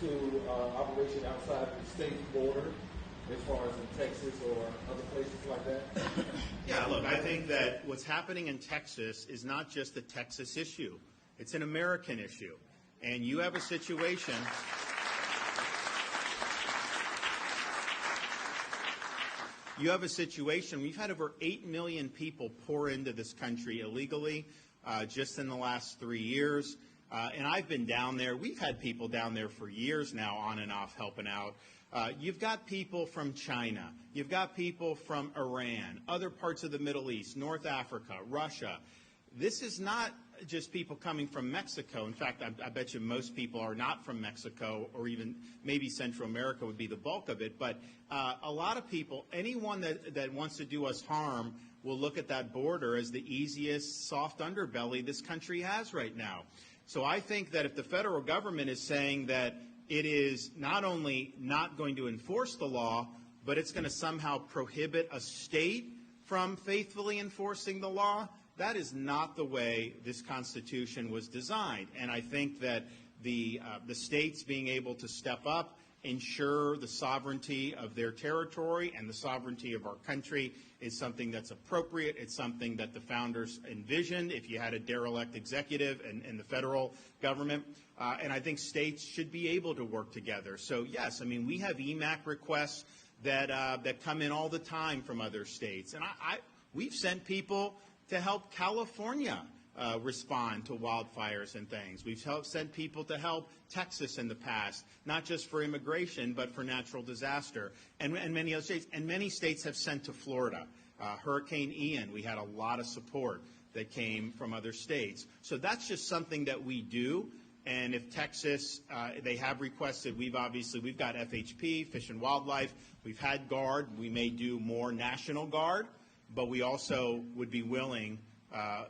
to operation outside the state border, as far as in Texas or other places like that? Yeah, look, I think that what's happening in Texas is not just a Texas issue. It's an American issue. And you have a situation... we've had over 8 million people pour into this country illegally just in the last 3 years. And I've been down there. We've had people down there for years now, on and off, helping out. You've got people from China. You've got people from Iran, other parts of the Middle East, North Africa, Russia. This is not just people coming from Mexico. In fact, I bet you most people are not from Mexico, or even maybe Central America would be the bulk of it. But a lot of people, anyone that wants to do us harm, will look at that border as the easiest soft underbelly this country has right now. So I think that if the federal government is saying that it is not only not going to enforce the law, but it's going to somehow prohibit a state from faithfully enforcing the law, that is not the way this Constitution was designed. And I think that the states being able to step up, ensure the sovereignty of their territory and the sovereignty of our country is something that's appropriate. It's something that the founders envisioned if you had a derelict executive and the federal government. And I think states should be able to work together. So, yes, I mean, we have EMAC requests that come in all the time from other states. And we've sent people to help California respond to wildfires and things. We've sent people to help Texas in the past, not just for immigration, but for natural disaster, and many other states. And many states have sent to Florida. Hurricane Ian, we had a lot of support that came from other states. So that's just something that we do. And if Texas, they have requested, we've got FHP, Fish and Wildlife, we've had Guard, we may do more National Guard, but we also would be willing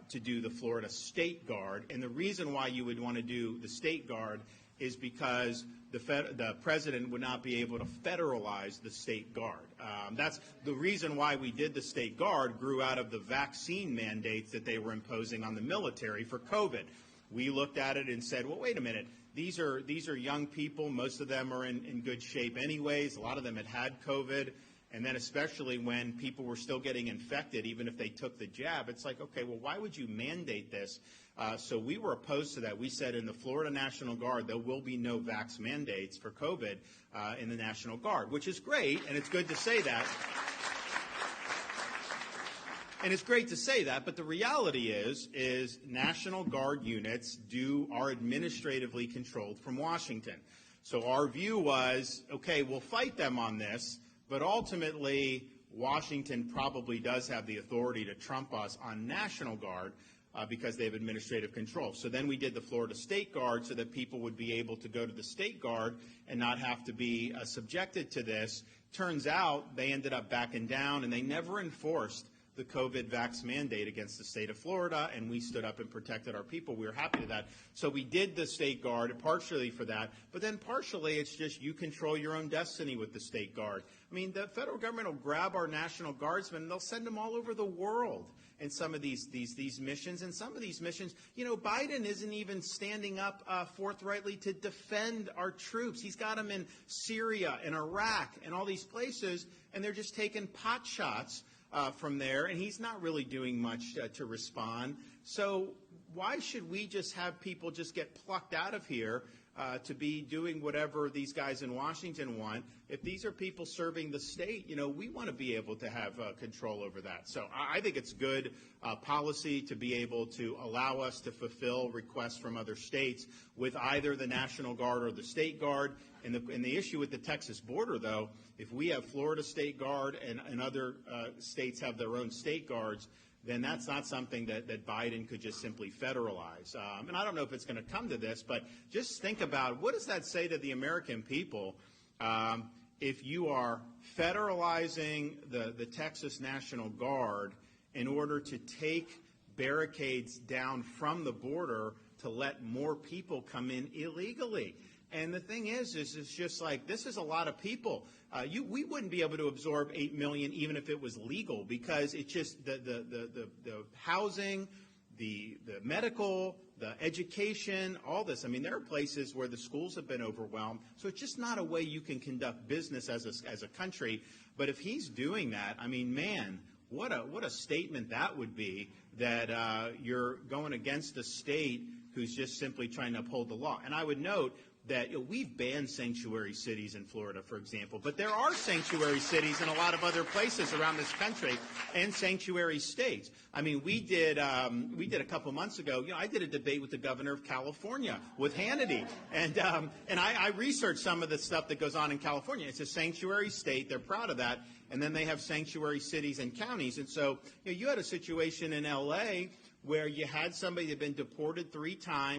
to do the Florida State Guard. And the reason why you would want to do the State Guard is because the president would not be able to federalize the State Guard. That's the reason why we did the State Guard, grew out of the vaccine mandates that they were imposing on the military for COVID. We looked at it and said, well, wait a minute. These are young people. Most of them are in good shape anyways. A lot of them had COVID. And then especially when people were still getting infected, even if they took the jab, it's like, okay, well, why would you mandate this? So we were opposed to that. We said in the Florida National Guard, there will be no vax mandates for COVID in the National Guard, which is great, and it's good to say that. And it's great to say that, but the reality is National Guard units are administratively controlled from Washington. So our view was, okay, we'll fight them on this, but ultimately, Washington probably does have the authority to trump us on National Guard because they have administrative control. So then we did the Florida State Guard so that people would be able to go to the State Guard and not have to be subjected to this. Turns out they ended up backing down, and they never enforced the COVID vax mandate against the state of Florida, and we stood up and protected our people. We were happy with that. So we did the State Guard partially for that, but then partially it's just you control your own destiny with the State Guard. I mean, the federal government will grab our National Guardsmen and they'll send them all over the world in some of these missions. And some of these missions, you know, Biden isn't even standing up forthrightly to defend our troops. He's got them in Syria and Iraq and all these places, and they're just taking pot shots from there, and he's not really doing much to respond. So why should we just have people just get plucked out of here to be doing whatever these guys in Washington want? If these are people serving the state, you know, we want to be able to have control over that. So I think it's good policy to be able to allow us to fulfill requests from other states with either the National Guard or the State Guard. And the issue with the Texas border, though, if we have Florida State Guard and other states have their own state guards, then that's not something that Biden could just simply federalize. And I don't know if it's going to come to this, but just think about what does that say to the American people if you are federalizing the Texas National Guard in order to take barricades down from the border to let more people come in illegally. And the thing is it's just like, this is a lot of people. We wouldn't be able to absorb 8 million even if it was legal, because it's just the housing, the medical, the education, all this. I mean, there are places where the schools have been overwhelmed. So it's just not a way you can conduct business as a country. But if he's doing that, I mean, man, what a statement that would be, that you're going against a state who's just simply trying to uphold the law. And I would note that we've banned sanctuary cities in Florida, for example, but there are sanctuary cities in a lot of other places around this country, and sanctuary states. I mean, we did a couple months ago. I did a debate with the governor of California, with Hannity, and I researched some of the stuff that goes on in California. It's a sanctuary state; they're proud of that, and then they have sanctuary cities and counties. And so, you had a situation in L.A. where you had somebody that had been deported 3 times.